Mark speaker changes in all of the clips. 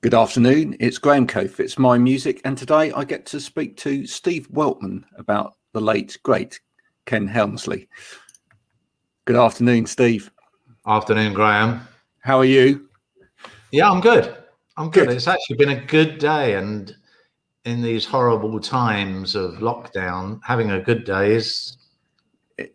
Speaker 1: Good afternoon, it's Graham Coath, it's My Music, and today I get to speak to Steve Weltman about the late, great Ken Hensley. Good afternoon, Steve.
Speaker 2: Afternoon, Graham.
Speaker 1: How are you?
Speaker 2: Yeah, I'm good. I'm good.
Speaker 1: Good.
Speaker 2: It's actually been a good day, and in these horrible times of lockdown, having a good day is
Speaker 1: a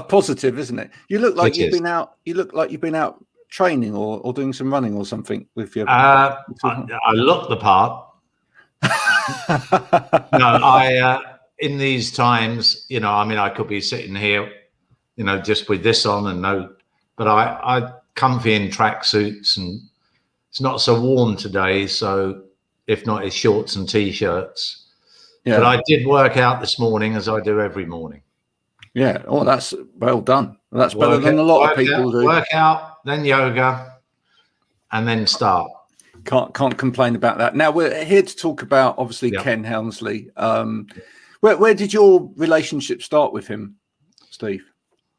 Speaker 1: positive, isn't it? You look like you've been out. You look like you've been out training or doing some running or something with your.
Speaker 2: I look the part. No, in these times, I could be sitting here, just with this on and no, but I comfy in tracksuits, and it's not so warm today, so if not, it's shorts and t-shirts. Yeah. But I did work out this morning, as I do every morning.
Speaker 1: Yeah. Oh, that's well done. That's better than a lot of people do.
Speaker 2: Work out, then yoga, and then start.
Speaker 1: Can't complain about that. Now we're here to talk about obviously Ken Hensley. Where did your relationship start with him, Steve?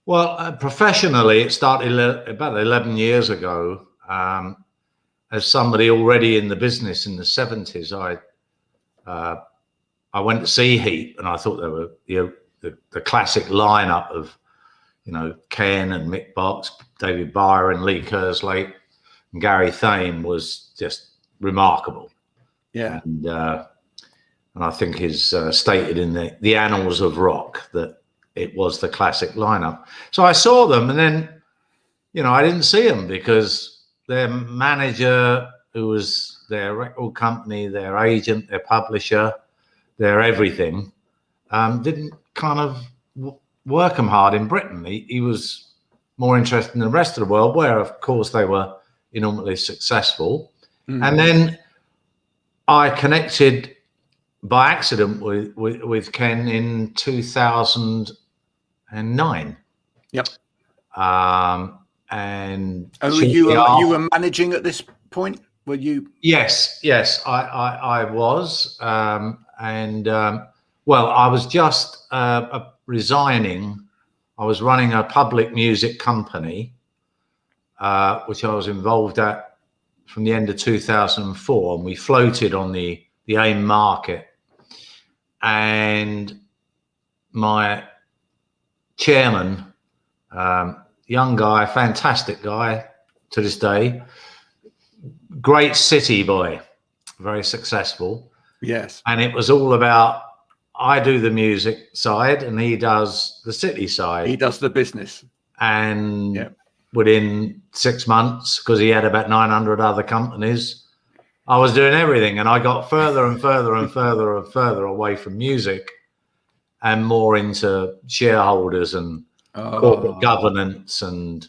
Speaker 2: Well, professionally, it started about 11 years ago. As somebody already in the business in the 70s, I went to see Heat, and I thought they were the classic lineup of Ken and Mick Box, David Byron, Lee Kerslake, and Gary Thame was just remarkable.
Speaker 1: Yeah,
Speaker 2: and I think is stated in the annals of rock that it was the classic lineup. So I saw them, and then I didn't see them because their manager, who was their record company, their agent, their publisher, their everything, didn't kind of work them hard in Britain. He was more interested in the rest of the world, where of course they were enormously successful. And then I connected by accident with Ken in 2009.
Speaker 1: Yep.
Speaker 2: And
Speaker 1: you were managing at this point? Were you?
Speaker 2: Yes, I was. Well, I was just resigning. I was running a public music company, which I was involved at from the end of 2004, and we floated on the AIM market. And my chairman, young guy, fantastic guy to this day, great city boy, very successful.
Speaker 1: Yes.
Speaker 2: And it was all about, I do the music side and he does the city side.
Speaker 1: He does the business.
Speaker 2: And within 6 months, because he had about 900 other companies, I was doing everything, and I got further and further and further and further away from music and more into shareholders and corporate governance and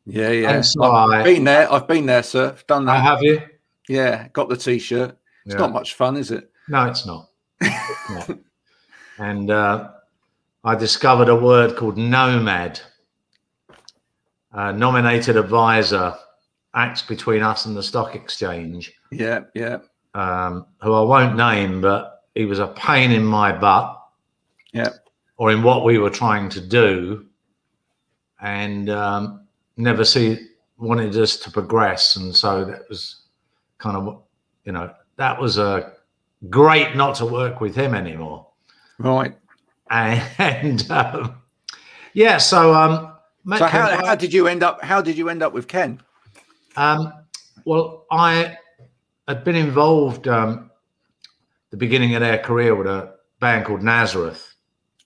Speaker 1: And so I've been there, sir. Done that.
Speaker 2: Have you?
Speaker 1: Yeah, got the t-shirt. It's not much fun, is it?
Speaker 2: No, it's not. No. And I discovered a word called nomad. Nominated advisor, acts between us and the stock exchange.
Speaker 1: Yeah.
Speaker 2: Who I won't name, but he was a pain in my butt.
Speaker 1: Yeah.
Speaker 2: Or in what we were trying to do, and never wanted us to progress. And so that was kind of, that was a great not to work with him anymore.
Speaker 1: Right.
Speaker 2: And so
Speaker 1: how did you end up with Ken?
Speaker 2: Well, I had been involved the beginning of their career with a band called Nazareth.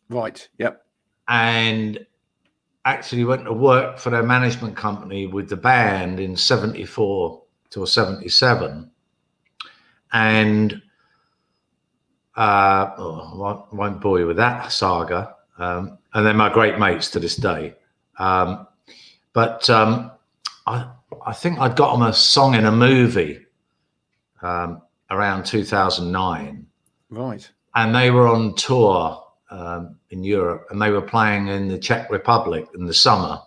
Speaker 1: Right. Yep.
Speaker 2: And actually went to work for their management company with the band in 74 till 77. And I won't bore you with that saga. And they're my great mates to this day. But I think I'd got them a song in a movie around 2009.
Speaker 1: Right.
Speaker 2: And they were on tour in Europe, and they were playing in the Czech Republic in the summer.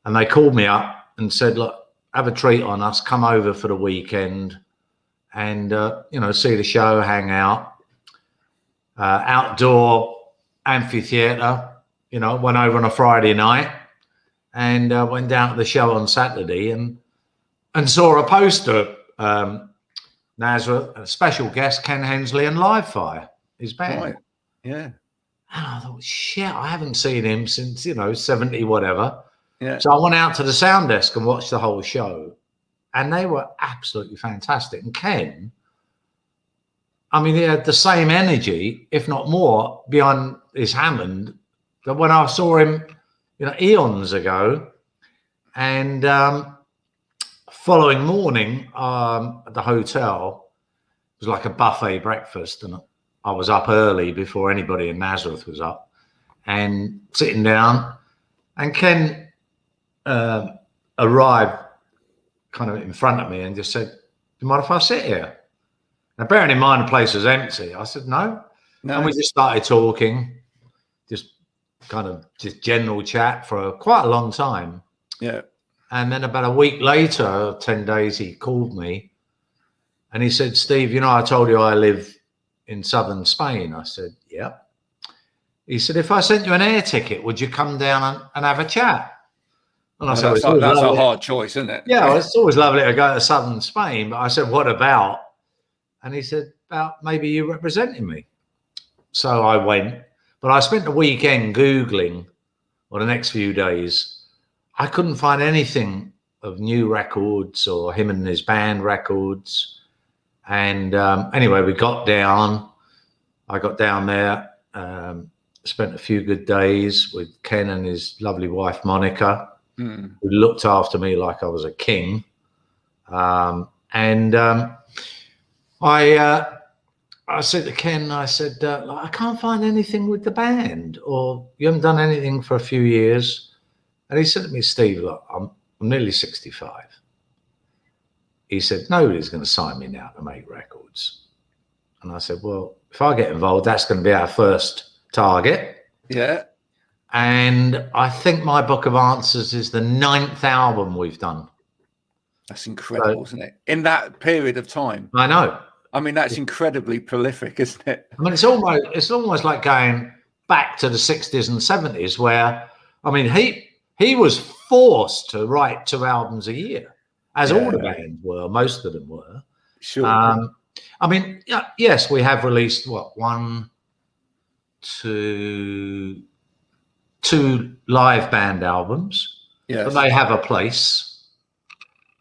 Speaker 2: And they called me up and said, look, have a treat on us, come over for the weekend and, see the show, hang out. Outdoor amphitheater, went over on a Friday night and went down to the show on Saturday. And and saw a poster, Nazareth, a special guest, Ken Hensley and Live Fire, his band.
Speaker 1: Right. Yeah.
Speaker 2: And I thought, shit, I haven't seen him since, 70 whatever.
Speaker 1: Yeah.
Speaker 2: So I went out to the sound desk and watched the whole show, and they were absolutely fantastic. And Ken, I mean, he had the same energy, if not more, behind his Hammond that when I saw him, eons ago. And following morning at the hotel, it was like a buffet breakfast, and I was up early before anybody in Nazareth was up, and sitting down, and Ken arrived kind of in front of me and just said, "Do you mind if I sit here?" Now, bearing in mind the place was empty, I said, no. And we just started talking, just general chat for quite a long time.
Speaker 1: Yeah. And
Speaker 2: then about a week later, 10 days, he called me and he said, "Steve, I told you I live in southern Spain." I said, "Yeah." He said, "If I sent you an air ticket, would you come down and have a chat?" And I said,
Speaker 1: that's a hard choice, isn't it?
Speaker 2: Yeah, well, it's always lovely to go to southern Spain. But I said, "What about?" And he said, "About maybe you representing me." So I went, but I spent the weekend Googling, or the next few days. I couldn't find anything of new records or him and his band records. And anyway, I got down there, spent a few good days with Ken and his lovely wife, Monica, who looked after me like I was a king. I said to Ken, I said, I can't find anything with the band, or you haven't done anything for a few years. And he said to me, "Steve, look, I'm nearly 65. He said, nobody's going to sign me now to make records." And I said, "Well, if I get involved, that's going to be our first target."
Speaker 1: Yeah.
Speaker 2: And I think my Book of Answers is the 9th album we've done.
Speaker 1: That's incredible, isn't it? In that period of time.
Speaker 2: I know.
Speaker 1: I mean, that's incredibly prolific, isn't it?
Speaker 2: I mean, it's almost like going back to the 60s and 70s, where, I mean, he was forced to write 2 albums a year, as all the bands were. Most of them were.
Speaker 1: Sure.
Speaker 2: I mean, yes, we have released two live band albums, but they have a place.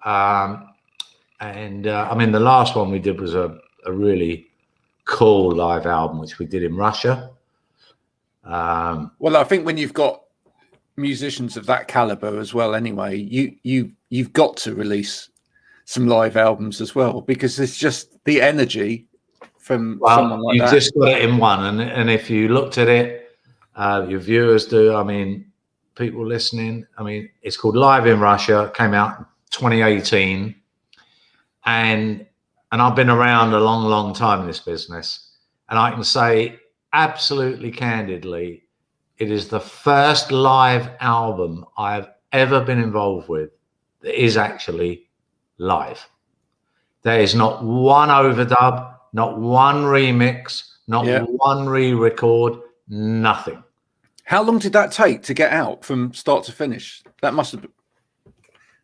Speaker 2: I mean, the last one we did was a really cool live album, which we did in Russia.
Speaker 1: Well, I think when you've got musicians of that caliber as well, anyway, you've got to release some live albums as well, because it's just the energy from someone like that.
Speaker 2: You just got it in one, and if you looked at it, your viewers do. I mean, people listening. I mean, it's called Live in Russia. It came out in 2018, and I've been around a long, long time in this business, and I can say absolutely candidly, it is the first live album I've ever been involved with that is actually live. There is not one overdub, not one remix, not one re-record, nothing.
Speaker 1: How long did that take to get out from start to finish? That must have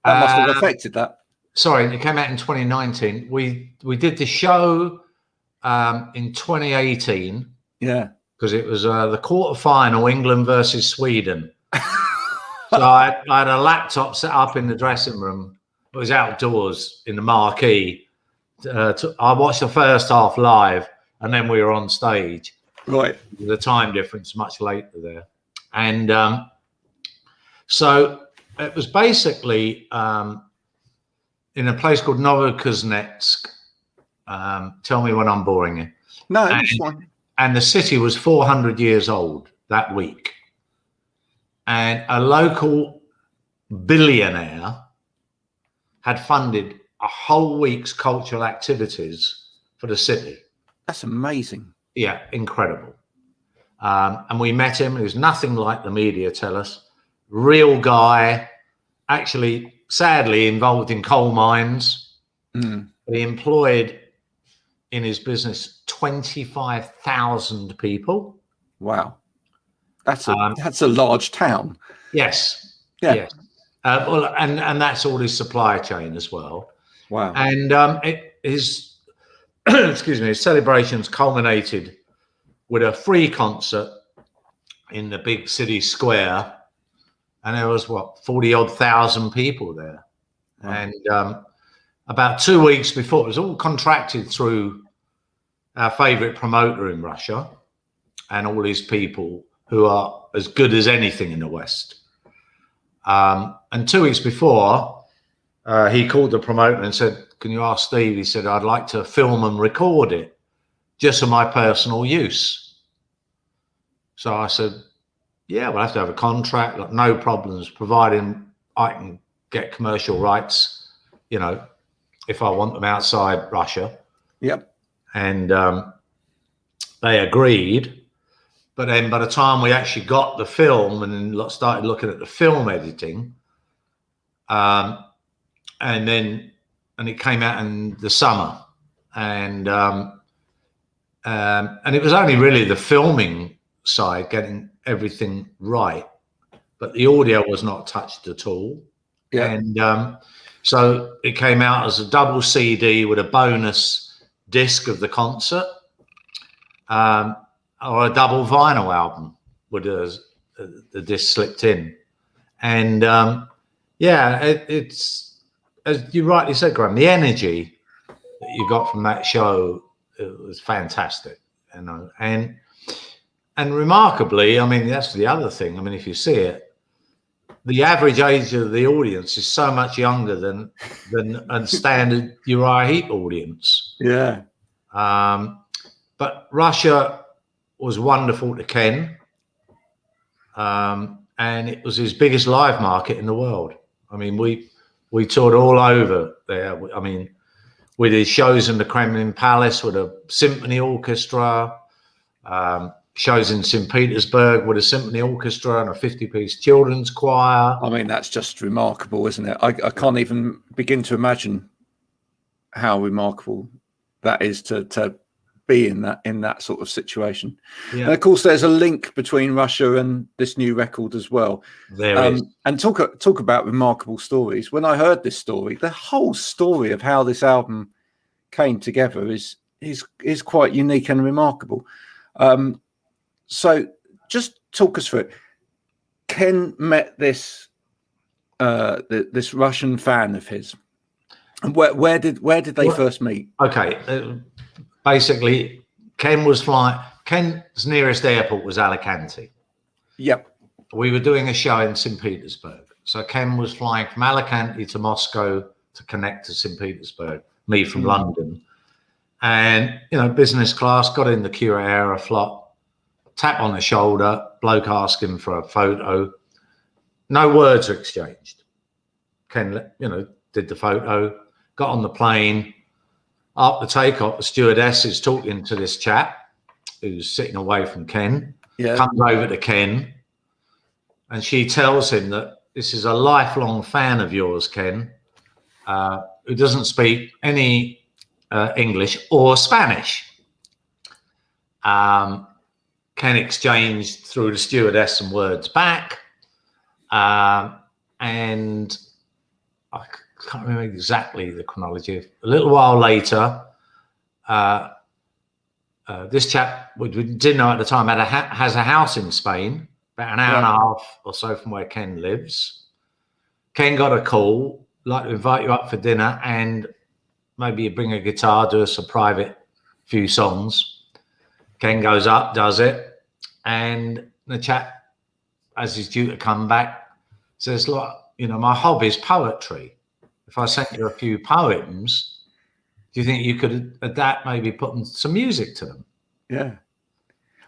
Speaker 1: affected that.
Speaker 2: Sorry, it came out in 2019. We did the show in 2018.
Speaker 1: Yeah.
Speaker 2: Because it was the quarter-final, England versus Sweden. So I had a laptop set up in the dressing room. It was outdoors in the marquee. I watched the first half live, and then we were on stage.
Speaker 1: Right.
Speaker 2: The time difference much later there. And so it was basically in a place called Novokuznetsk. Tell me when I'm boring you.
Speaker 1: No, it's fine.
Speaker 2: And the city was 400 years old that week. And a local billionaire had funded a whole week's cultural activities for the city.
Speaker 1: That's amazing.
Speaker 2: Yeah, incredible. And we met him. He was nothing like the media tell us. Real guy, actually, sadly, involved in coal mines. He employed in his business 25,000 people.
Speaker 1: Wow. That's a large town.
Speaker 2: Yes.
Speaker 1: Yeah.
Speaker 2: Yes. Well, and that's all his supply chain as well.
Speaker 1: Wow.
Speaker 2: And his excuse me, his celebrations culminated with a free concert in the big city square, and there was 40-odd thousand people there. Wow. And about 2 weeks before, it was all contracted through our favorite promoter in Russia and all his people who are as good as anything in the West. And 2 weeks before, he called the promoter and said, "Can you ask Steve?" He said, "I'd like to film and record it just for my personal use." So I said, "Yeah, we'll have to have a contract, like, no problems, providing I can get commercial rights, you know, if I want them outside Russia."
Speaker 1: Yep.
Speaker 2: And they agreed. But then by the time we actually got the film and started looking at the film editing, and it came out in the summer, and it was only really the filming side, getting everything right, but the audio was not touched at all. Yeah. And so it came out as a double CD with a bonus disc of the concert, or a double vinyl album with the disc slipped in. And it's, as you rightly said, Graham, the energy that you got from that show, it was fantastic, you know. And remarkably, I mean, that's the other thing. I mean, if you see it, the average age of the audience is so much younger than a standard Uriah Heep audience.
Speaker 1: Yeah.
Speaker 2: But Russia was wonderful to Ken, and it was his biggest live market in the world. I mean, we toured all over there. I mean, we did shows in the Kremlin Palace with a symphony orchestra, shows in St. Petersburg with a symphony orchestra and a 50-piece children's choir.
Speaker 1: I mean, that's just remarkable, isn't it? I can't even begin to imagine how remarkable that is to be in that sort of situation. Yeah. And of course, there's a link between Russia and this new record as well.
Speaker 2: There is.
Speaker 1: And talk about remarkable stories. When I heard this story, the whole story of how this album came together is quite unique and remarkable. So just talk us through it. Ken met this this Russian fan of his, and where did they first meet?
Speaker 2: Okay. Basically, Ken was flying. Ken's nearest airport was Alicante.
Speaker 1: Yep.
Speaker 2: We were doing a show in St. Petersburg. So Ken was flying from Alicante to Moscow to connect to St. Petersburg, me from London. And, you know, business class, got in the Cura Aeroflot, tap on the shoulder, bloke asking for a photo. No words were exchanged. Ken, you know, did the photo, got on the plane. After takeoff, the stewardess is talking to this chap who's sitting away from Ken. Yeah. Comes over to Ken, and she tells him that this is a lifelong fan of yours, Ken, who doesn't speak any English or Spanish. Ken exchanged through the stewardess some words back, and I can't remember exactly the chronology. A little while later, this chap we didn't know at the time has a house in Spain, about an hour and a half or so from where Ken lives. Ken got a call, like to invite you up for dinner, and maybe you bring a guitar, do us a private few songs. Ken goes up, does it, and the chap, as he's due to come back, says, "Look, you know, my hobby is poetry. If I sent you a few poems, do you think you could adapt, maybe putting some music to them?"
Speaker 1: Yeah.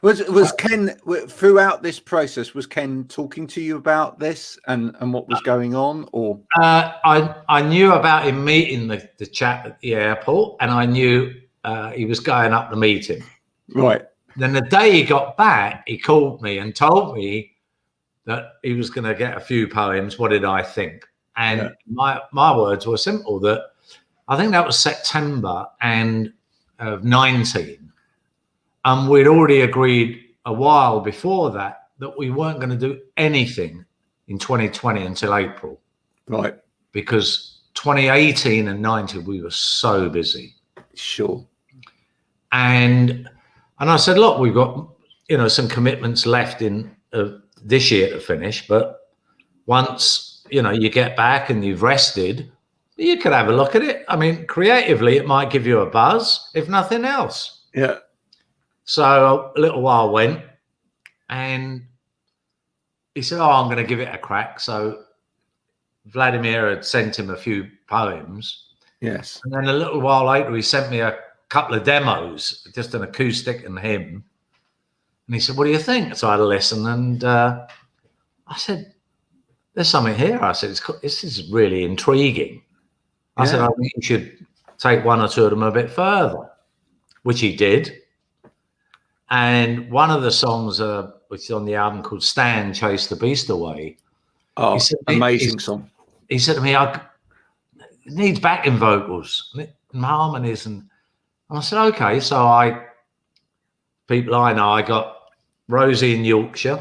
Speaker 1: Was Ken, throughout this process, was Ken talking to you about this and what was going on? Or
Speaker 2: I knew about him meeting the chap at the airport, and I knew he was going up to meet him.
Speaker 1: Right.
Speaker 2: Then the day he got back, he called me and told me that he was going to get a few poems. What did I think? And my words were simple, that I think that was September of 19. And we'd already agreed a while before that we weren't going to do anything in 2020 until April.
Speaker 1: Right.
Speaker 2: Because 2018 and 19, we were so busy.
Speaker 1: Sure.
Speaker 2: And I said, look, we've got, some commitments left in this year to finish, but once, you get back and you've rested, you could have a look at it. I mean, creatively, it might give you a buzz, if nothing else.
Speaker 1: Yeah.
Speaker 2: So a little while went, and he said, I'm going to give it a crack. So Vladimir had sent him a few poems.
Speaker 1: Yes.
Speaker 2: And then a little while later, he sent me a couple of demos, just an acoustic and him. And he said, what do you think? So I had a listen, and I said, there's something here. I said, this is really intriguing. I said, I think you should take one or two of them a bit further, which he did. And one of the songs, which is on the album called Stand, Chase the Beast Away.
Speaker 1: Oh, amazing song.
Speaker 2: He said to me, it needs backing vocals and harmonies. And I said, okay. So people I know, I got Rosie in Yorkshire,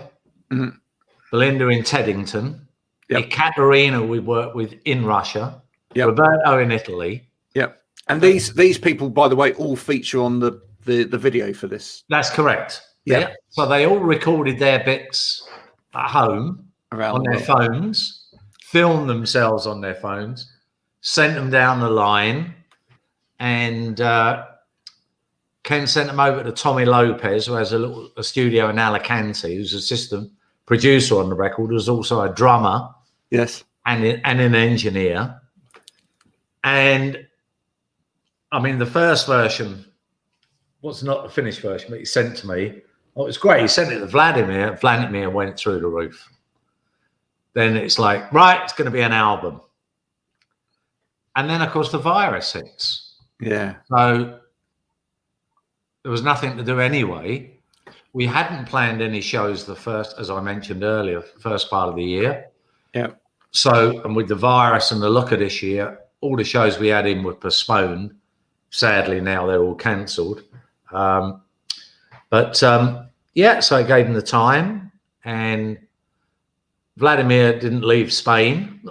Speaker 2: Belinda in Teddington, Ekaterina we worked with in Russia, Roberto in Italy.
Speaker 1: Yep. And these people, by the way, all feature on the video for this.
Speaker 2: That's correct. Yeah. So they all recorded their bits at home on their phones, filmed themselves on their phones, sent them down the line, and Ken sent them over to Tommy Lopez, who has a studio in Alicante, who's assistant producer on the record, who's also a drummer.
Speaker 1: Yes.
Speaker 2: And an engineer. And I mean, the first version was not the finished version, but he sent to me. Oh, it was great. He sent it to Vladimir. Vladimir went through the roof. Then it's like, right, it's going to be an album. And then, of course, the virus hits.
Speaker 1: Yeah.
Speaker 2: So there was nothing to do anyway. We hadn't planned any shows as I mentioned earlier, first part of the year.
Speaker 1: Yeah.
Speaker 2: So, and with the virus and the look of this year, all the shows we had in were postponed. Sadly, now they're all cancelled. So I gave him the time, and Vladimir didn't leave Spain.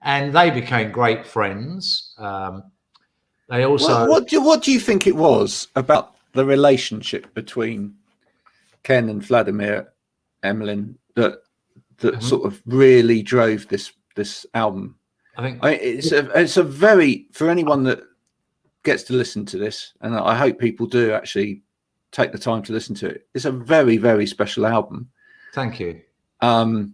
Speaker 2: And they became great friends. They also...
Speaker 1: What do you think it was about the relationship between Ken and Vladimir Emlyn that sort of really drove this album?
Speaker 2: I think
Speaker 1: it's a very, for anyone that gets to listen to this, and I hope people do actually take the time to listen to it, it's a very, very special album.
Speaker 2: Thank you.
Speaker 1: And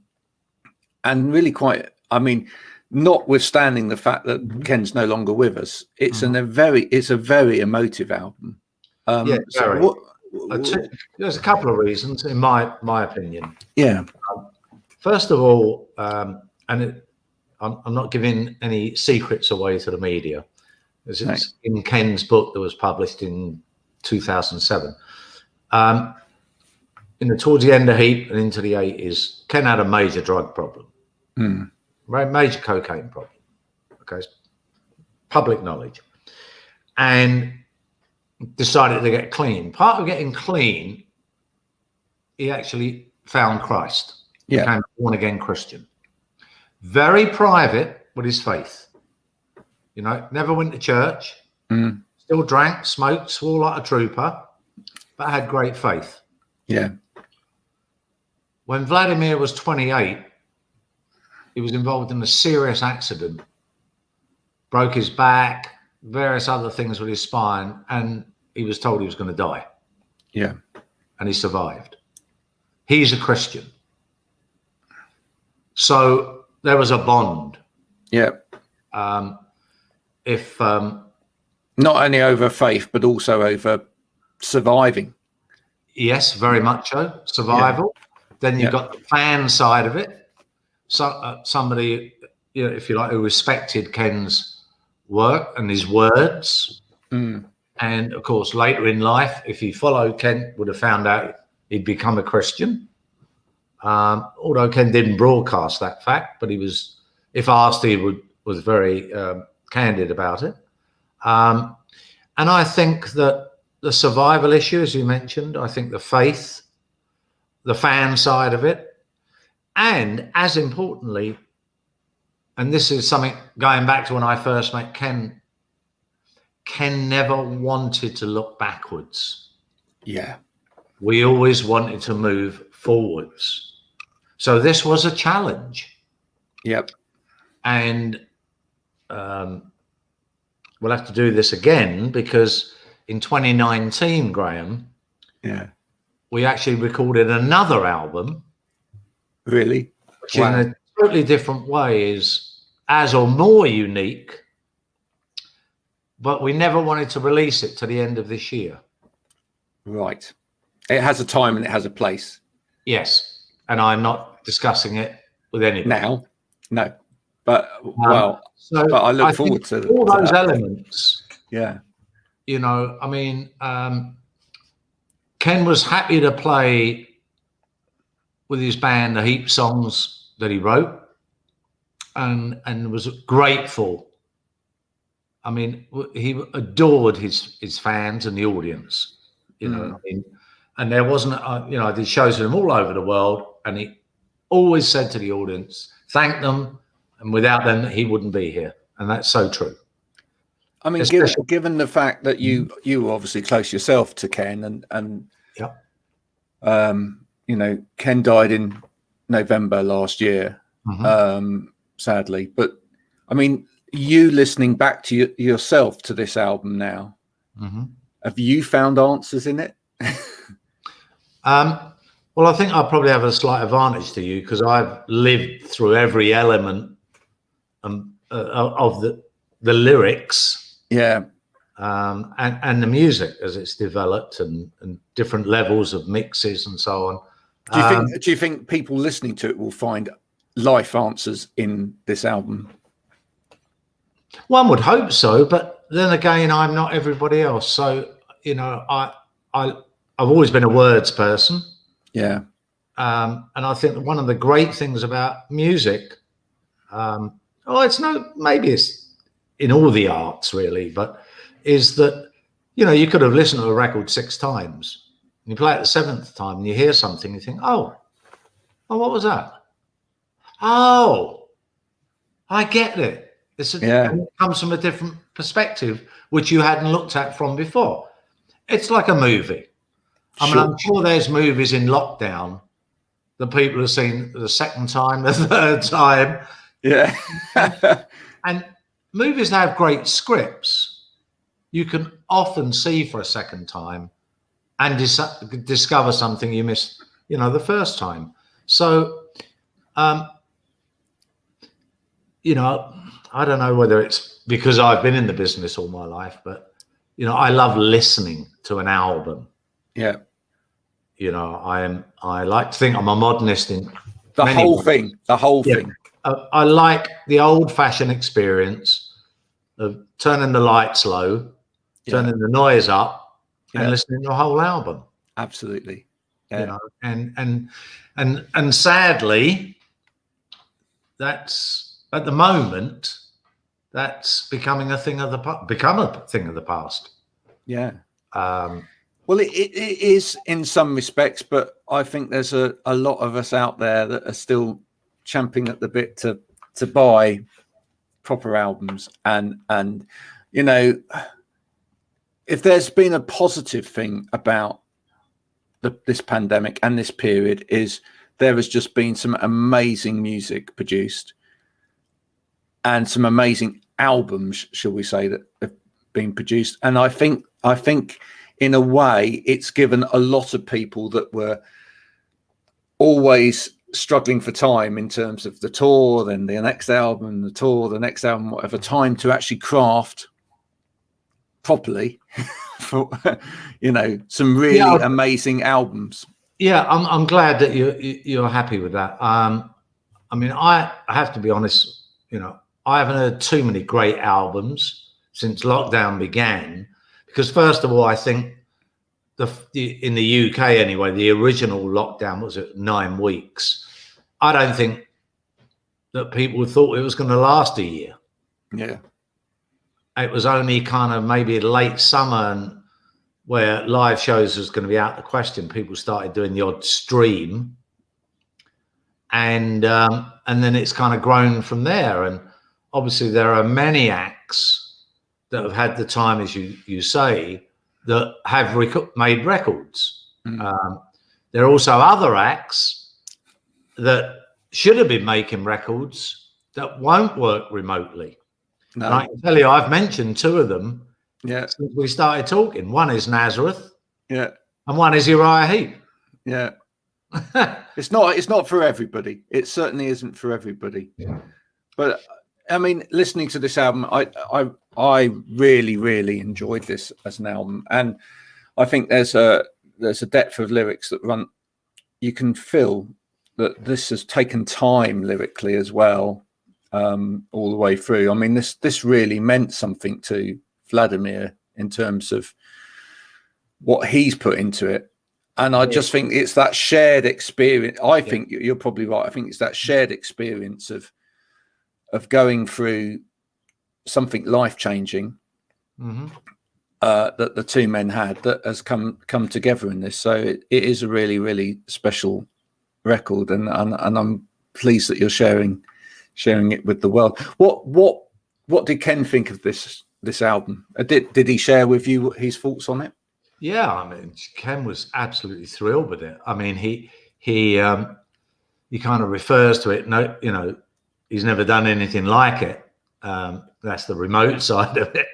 Speaker 1: really quite, I mean, notwithstanding the fact that Ken's no longer with us, it's it's a very emotive album.
Speaker 2: There's a couple of reasons, in my opinion.
Speaker 1: Yeah.
Speaker 2: First of all, I'm not giving any secrets away to the media. It's in Ken's book that was published in 2007. Towards the end of Heat and into the 80s, Ken had a major drug problem. Major cocaine problem. Okay, it's public knowledge, and decided to get clean. Part of getting clean, he actually found Christ. Became a born-again Christian. Very private with his faith. Never went to church. Still drank, smoked, swore like a trooper, but had great faith.
Speaker 1: Yeah.
Speaker 2: When Vladimir was 28, he was involved in a serious accident, broke his back, various other things with his spine, and he was told he was going to die.
Speaker 1: Yeah.
Speaker 2: And he survived. He's a Christian. So there was a bond.
Speaker 1: Yeah. Not only over faith, but also over surviving.
Speaker 2: Yes, very much so. Survival. Yeah. Then you've got the fan side of it. So somebody, if you like, who respected Ken's work and his words. And of course, later in life, if he followed Ken, would have found out he'd become a Christian. Although Ken didn't broadcast that fact, but he was, if asked, he was very candid about it. And I think that the survival issue, as you mentioned, I think the faith, the fan side of it, And as importantly, and this is something going back to when I first met Ken, Ken never wanted to look backwards.
Speaker 1: Yeah.
Speaker 2: We always wanted to move forwards. So this was a challenge.
Speaker 1: Yep.
Speaker 2: And we'll have to do this again, because in 2019, Graham,
Speaker 1: yeah,
Speaker 2: we actually recorded another album.
Speaker 1: Really?
Speaker 2: Which in a totally different way is as or more unique, but we never wanted to release it to the end of this year.
Speaker 1: Right. It has a time and it has a place.
Speaker 2: Yes. And I'm not discussing it with anybody.
Speaker 1: Now, no. But, but I look forward to
Speaker 2: all those
Speaker 1: that.
Speaker 2: elements.
Speaker 1: Yeah.
Speaker 2: You know, I mean, Ken was happy to play with his band the heap songs that he wrote, and was grateful. I mean, he adored his fans and the audience, you know. I mean, and there wasn't, you know, I did shows with him all over the world, and he always said to the audience, thank them, and without them, he wouldn't be here. And that's so true.
Speaker 1: I mean, given the fact that you were obviously close yourself to Ken, and
Speaker 2: yeah,
Speaker 1: you know, Ken died in November last year, sadly. But I mean, you listening back to yourself to this album now, have you found answers in it?
Speaker 2: Well, I think I probably have a slight advantage to you, because I've lived through every element of the lyrics.
Speaker 1: Yeah.
Speaker 2: And the music as it's developed, and different levels of mixes and so on.
Speaker 1: Do you think people listening to it will find life answers in this album?
Speaker 2: One would hope so, but then again, I'm not everybody else. So, you know, I've always been a words person.
Speaker 1: Yeah.
Speaker 2: And I think that one of the great things about music, maybe it's in all the arts really, but is that, you know, you could have listened to a record 6 times, and you play it the 7th time and you hear something, you think, oh, what was that? Oh, I get it. It comes from a different perspective, which you hadn't looked at from before. It's like a movie. I mean, I'm sure there's movies in lockdown that people have seen the 2nd time, the 3rd time.
Speaker 1: Yeah.
Speaker 2: And movies that have great scripts, you can often see for a 2nd time and discover something you missed, you know, the 1st time. So, you know, I don't know whether it's because I've been in the business all my life, but, you know, I love listening to an album.
Speaker 1: Yeah.
Speaker 2: You know, I like to think I'm a modernist in
Speaker 1: the whole thing.
Speaker 2: I like the old-fashioned experience of turning the lights low, turning the noise up, and listening to a whole album.
Speaker 1: Absolutely.
Speaker 2: Yeah. You know, and sadly, that's at the moment, that's becoming a thing of the past.
Speaker 1: Yeah. Well, it is in some respects, but I think there's a lot of us out there that are still champing at the bit to buy proper albums, and you know, if there's been a positive thing about this pandemic and this period, is there has just been some amazing music produced and some amazing albums, shall we say, that have been produced. And I think in a way it's given a lot of people that were always struggling for time in terms of the tour, then the next album, the tour, the next album, whatever, time to actually craft properly for, you know, some really amazing albums.
Speaker 2: Yeah, I'm glad that you're happy with that. I mean, I have to be honest, you know, I haven't heard too many great albums since lockdown began, because first of all, I think in the UK anyway, the original lockdown was at 9 weeks. I don't think that people thought it was going to last a year.
Speaker 1: Yeah.
Speaker 2: It was only kind of maybe late summer, and where live shows was going to be out of the question, people started doing the odd stream. and then it's kind of grown from there. And obviously there are many acts that have had the time, as you say, that have made records. There are also other acts that should have been making records that won't work remotely.
Speaker 1: No.
Speaker 2: And I can tell you, I've mentioned two of them
Speaker 1: since
Speaker 2: we started talking. One is Nazareth,
Speaker 1: and
Speaker 2: one is Uriah Heep.
Speaker 1: It's not for everybody. It certainly isn't for everybody. But I mean, listening to this album, I really, really enjoyed this as an album, and I think there's a depth of lyrics that run. You can feel that this has taken time lyrically as well, all the way through. I mean, this really meant something to Vladimir in terms of what he's put into it. And I just think it's that shared experience. I think you're probably right. I think it's that shared experience of going through something life-changing that the two men had that has come together in this. So it is a really, really special record, and I'm pleased that you're sharing it with the world. What did Ken think of this album? Did he share with you his thoughts on it?
Speaker 2: Yeah, I mean, Ken was absolutely thrilled with it. I mean, he kind of refers to it. No, you know, he's never done anything like it. That's the remote side of it.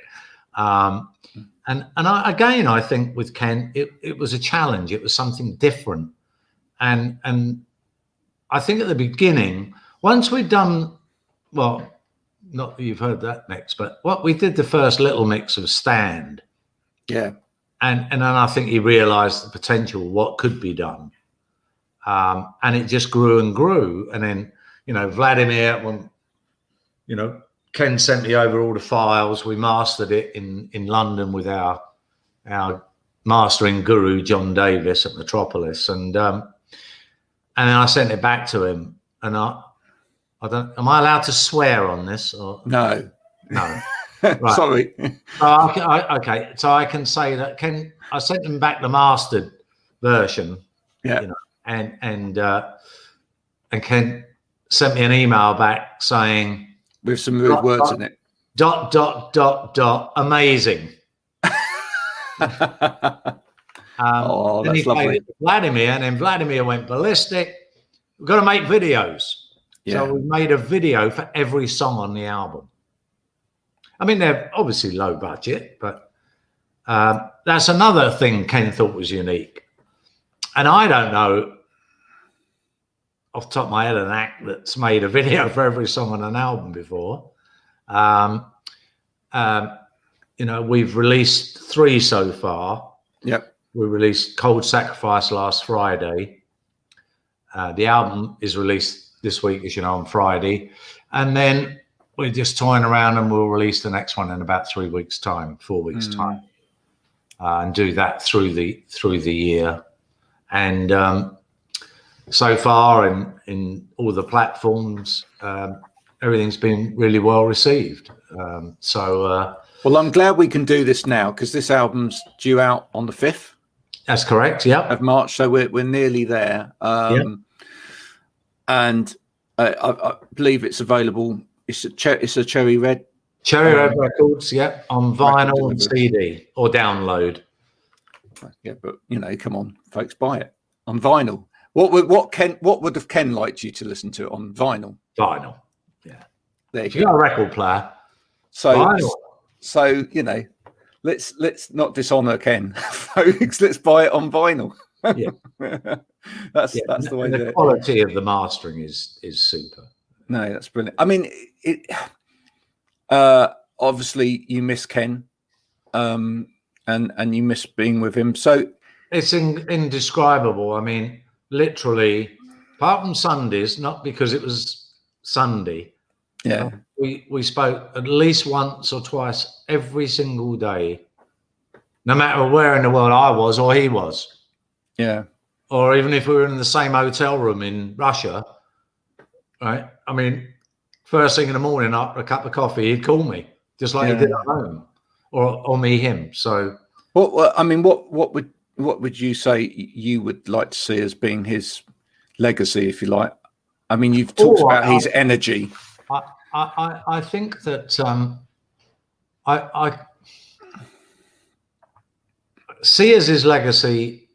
Speaker 2: And I think with Ken, it was a challenge. It was something different. And I think at the beginning, once we'd done, well, not that you've heard that mix, but what we did the first little mix of Stand.
Speaker 1: Yeah.
Speaker 2: And then I think he realized the potential, what could be done. And it just grew and grew. And then, you know, Vladimir, when, you know, Ken sent me over all the files. We mastered it in London with our mastering guru, John Davis at Metropolis. And then I sent it back to him. And I don't, am I allowed to swear on this? Or?
Speaker 1: No.
Speaker 2: Right.
Speaker 1: Sorry.
Speaker 2: Okay, so I can say that I sent them back the mastered version.
Speaker 1: Yeah.
Speaker 2: You know, and Ken sent me an email back saying,
Speaker 1: with some rude words in it. ...
Speaker 2: Amazing.
Speaker 1: Oh, that's lovely.
Speaker 2: Vladimir, and then Vladimir went ballistic. We've got to make videos.
Speaker 1: Yeah.
Speaker 2: So we made a video for every song on the album. I mean, they're obviously low budget, but that's another thing Ken thought was unique. And I don't know off the top of my head an act that's made a video for every song on an album before. You know, we've released 3 so far.
Speaker 1: Yep.
Speaker 2: We released Cold Sacrifice last Friday. The album is released this week, as you know, on Friday. And then we're just toying around, and we'll release the next one in about 3 weeks' time, 4 weeks' time, and do that through the year. And so far, in all the platforms, everything's been really well received.
Speaker 1: Well, I'm glad we can do this now, because this album's due out on the 5th.
Speaker 2: That's correct. Yeah,
Speaker 1: of March. So we're nearly there. And I believe it's available. It's a Cherry Red
Speaker 2: Records, yeah, on vinyl and CD or download.
Speaker 1: Yeah, but you know, come on, folks, buy it on vinyl. What would have Ken liked you to listen to it on vinyl?
Speaker 2: Vinyl, yeah.
Speaker 1: There
Speaker 2: you got a record player.
Speaker 1: So you know, let's not dishonor Ken, folks. Let's buy it on vinyl.
Speaker 2: Yeah,
Speaker 1: that's the way.
Speaker 2: The quality of the mastering is super.
Speaker 1: No, that's brilliant. I mean, obviously you miss Ken, and you miss being with him. So
Speaker 2: it's indescribable. I mean, literally, apart from Sundays, not because it was Sunday.
Speaker 1: Yeah,
Speaker 2: we spoke at least once or twice every single day, no matter where in the world I was or he was.
Speaker 1: Yeah,
Speaker 2: or even if we were in the same hotel room in Russia. Right. I mean, first thing in the morning after a cup of coffee, he'd call me just like he did at home, or me him. So,
Speaker 1: what would you say you would like to see as being his legacy, if you like, I mean, you've talked about his energy.
Speaker 2: I think that I see as his legacy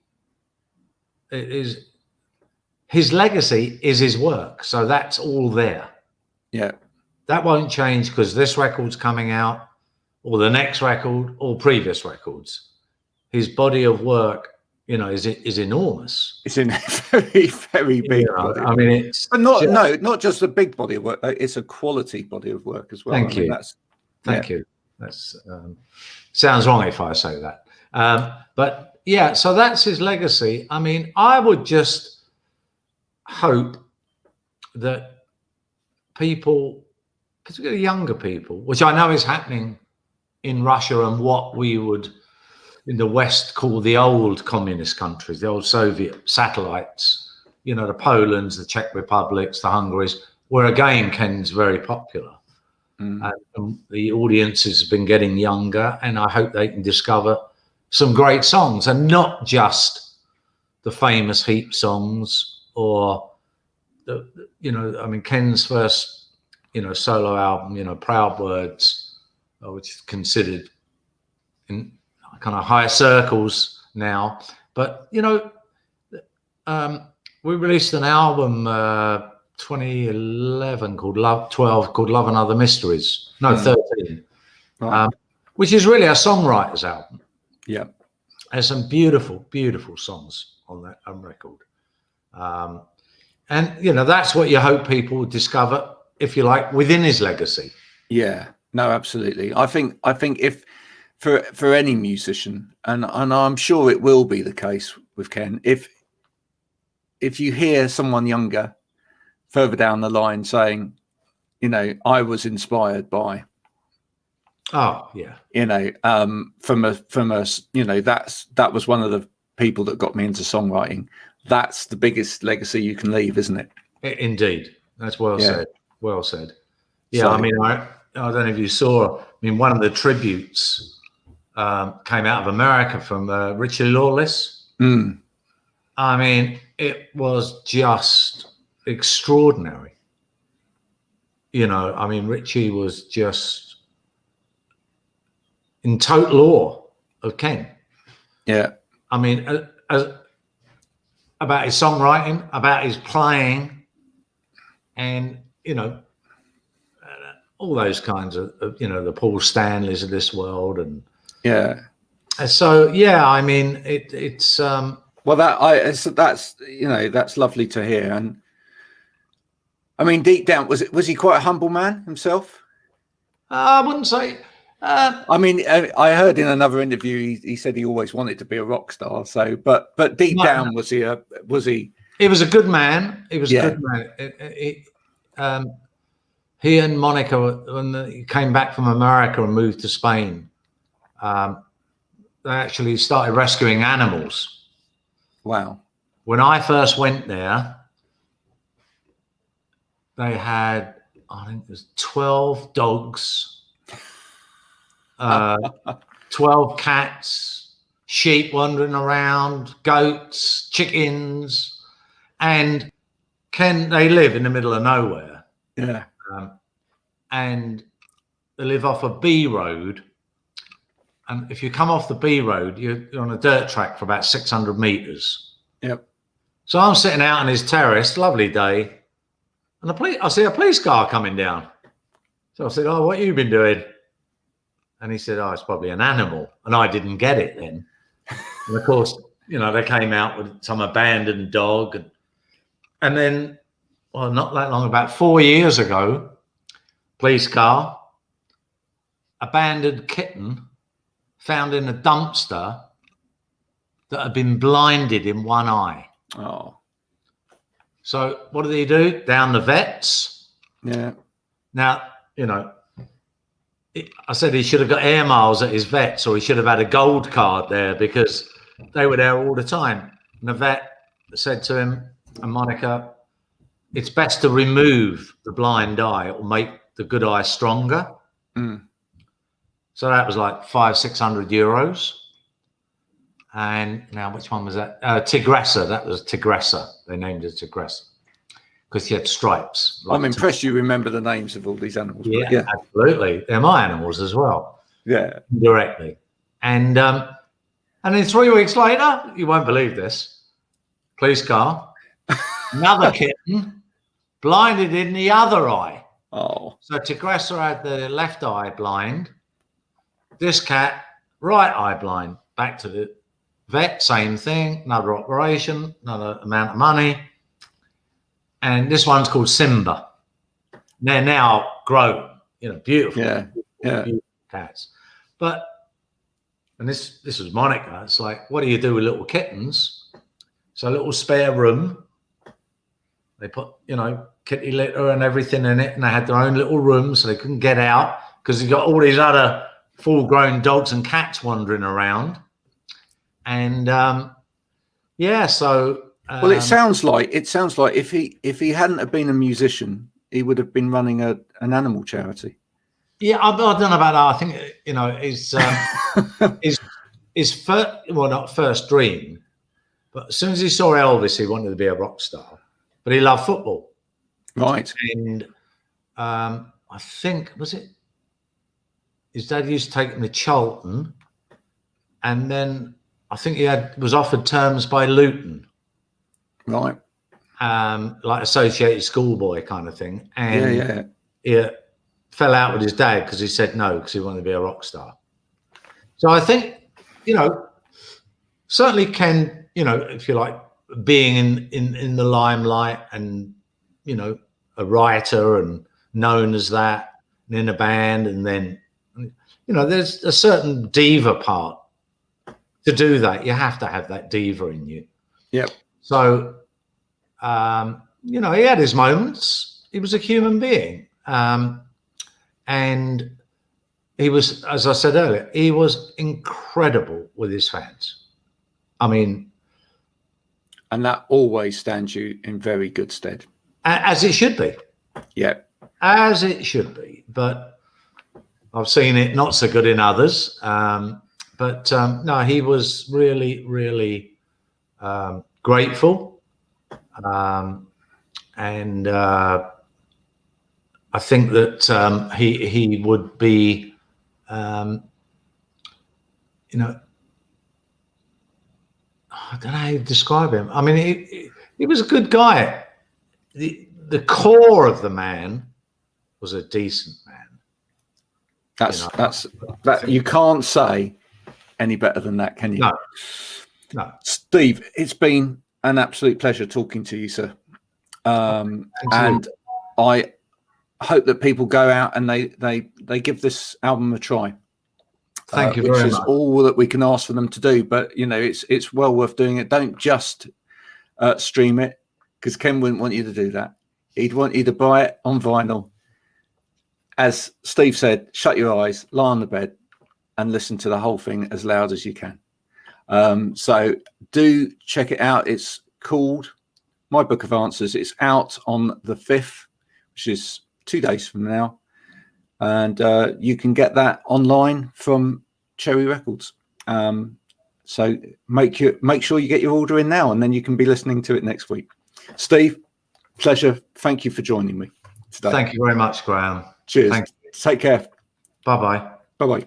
Speaker 2: is his work. So that's all there.
Speaker 1: Yeah.
Speaker 2: That won't change because this record's coming out, or the next record, or previous records. His body of work, is enormous.
Speaker 1: It's in a very, very big body.
Speaker 2: I mean, it's
Speaker 1: but not just a big body of work. It's a quality body of work as well.
Speaker 2: Thank you. Thank you. That's sounds wrong if I say that. But yeah, so that's his legacy. I mean, I would just hope that people, particularly younger people, which I know is happening in Russia and what we would in the West call the old communist countries, the old Soviet satellites, the Polands, the Czech Republics, the Hungaries, where again Ken's very popular. And the audiences have been getting younger, and I hope they can discover some great songs, and not just the famous Heap songs or Ken's first solo album, Proud Words, which is considered in kind of higher circles now. But we released an album 2011 called Love and Other Mysteries. 13,
Speaker 1: right.
Speaker 2: Which is really a songwriter's album.
Speaker 1: Yeah,
Speaker 2: there's some beautiful, beautiful songs on that record, and that's what you hope people discover, if you like, within his legacy.
Speaker 1: Yeah, no, absolutely. I think if for any musician, and I'm sure it will be the case with Ken, if you hear someone younger further down the line saying, I was inspired by,
Speaker 2: oh yeah,
Speaker 1: from a that was one of the people that got me into songwriting. That's the biggest legacy you can leave, isn't it?
Speaker 2: Indeed, that's well said. Well said. Yeah, so, I mean, I don't know if you saw. I mean, one of the tributes came out of America from Richie Lawless. I mean, it was just extraordinary. I mean, Richie was just in total awe of Ken.
Speaker 1: Yeah.
Speaker 2: I mean, about his songwriting, about his playing, and, all those kinds of the Paul Stanleys of this world. And
Speaker 1: yeah.
Speaker 2: So, yeah, I mean, it's
Speaker 1: well, that's lovely to hear. And I mean, deep down, was he quite a humble man himself?
Speaker 2: I wouldn't say.
Speaker 1: I mean, I heard in another interview he said he always wanted to be a rock star. So, but deep down, was he?
Speaker 2: He was a good man. He was a good man. He and Monica, when he came back from America and moved to Spain, they actually started rescuing animals.
Speaker 1: Wow.
Speaker 2: When I first went there, they had, I think it was 12 dogs, 12 cats, sheep wandering around, goats, chickens, and they live in the middle of nowhere.
Speaker 1: Yeah.
Speaker 2: And they live off a B road. And if you come off the B road, you're on a dirt track for about 600 meters.
Speaker 1: Yep.
Speaker 2: So I'm sitting out on his terrace, lovely day, and I see a police car coming down. So I said, "Oh, what have you been doing?" And he said, "Oh, it's probably an animal." And I didn't get it then. And of course, they came out with some abandoned dog. And then, well, not that long, about 4 years ago, police car, abandoned kitten found in a dumpster that had been blinded in one eye.
Speaker 1: Oh.
Speaker 2: So what did he do? Down the vets.
Speaker 1: Yeah.
Speaker 2: Now, I said he should have got air miles at his vets, or he should have had a gold card there, because they were there all the time. And the vet said to him and Monica, it's best to remove the blind eye. It will make the good eye stronger. So that was like 500-600 euros. And now, which one was that? Tigressa. That was Tigressa. They named it Tigressa. because he had stripes.
Speaker 1: I'm impressed you remember the names of all these animals.
Speaker 2: Yeah,
Speaker 1: yeah,
Speaker 2: absolutely. They're my animals as well.
Speaker 1: Yeah.
Speaker 2: Directly. And then 3 weeks later, you won't believe this, police car, another kitten blinded in the other eye.
Speaker 1: Oh.
Speaker 2: So Tigressa had the left eye blind. This cat, right eye blind. Back to the vet, same thing, another operation, another amount of money. And this one's called Simba. They're now grown, beautiful.
Speaker 1: Yeah.
Speaker 2: Beautiful cats. And this was Monica. It's like, what do you do with little kittens? So a little spare room. They put, kitty litter and everything in it, and they had their own little room, so they couldn't get out because you got all these other full-grown dogs and cats wandering around. And so
Speaker 1: well, it sounds like if he hadn't have been a musician, he would have been running an animal charity.
Speaker 2: Yeah, I don't know about that. I think his first, well, not first dream, but as soon as he saw Elvis, he wanted to be a rock star. But he loved football,
Speaker 1: right?
Speaker 2: And I think his dad used to take him to Charlton, and then I think he was offered terms by Luton,
Speaker 1: right?
Speaker 2: Like associated schoolboy kind of thing, and
Speaker 1: yeah.
Speaker 2: Fell out with his dad because he said no because he wanted to be a rock star. So I think, certainly Ken, if you like, being in the limelight and, a writer and known as that and in a band, and then, there's a certain diva part to do that. You have to have that diva in you.
Speaker 1: Yep.
Speaker 2: So, he had his moments. He was a human being. And he was, as I said earlier, he was incredible with his fans. I mean,
Speaker 1: and that always stands you in very good stead,
Speaker 2: as it should be.
Speaker 1: Yeah,
Speaker 2: as it should be. But I've seen it not so good in others. No, he was really, really grateful, and I think that he would be, I don't know how to describe him. I mean, he was a good guy. The core of the man was a decent man.
Speaker 1: That you can't say any better than that, can you?
Speaker 2: No.
Speaker 1: Steve, it's been an absolute pleasure talking to you, sir. And I hope that people go out and they give this album a try.
Speaker 2: Thank you very much.
Speaker 1: Which is all that we can ask for them to do. But it's well worth doing it. Don't just stream it, because Ken wouldn't want you to do that. He'd want you to buy it on vinyl. As Steve said, shut your eyes, lie on the bed, and listen to the whole thing as loud as you can. So do check it out. It's called My Book of Answers. It's out on the 5th, which is 2 days from now, and you can get that online from Cherry Records. So make sure you get your order in now, and then you can be listening to it next week. Steve, pleasure. Thank you for joining me today.
Speaker 2: Thank you very much, Graham.
Speaker 1: Cheers. Take care.
Speaker 2: Bye-bye.
Speaker 1: Bye-bye.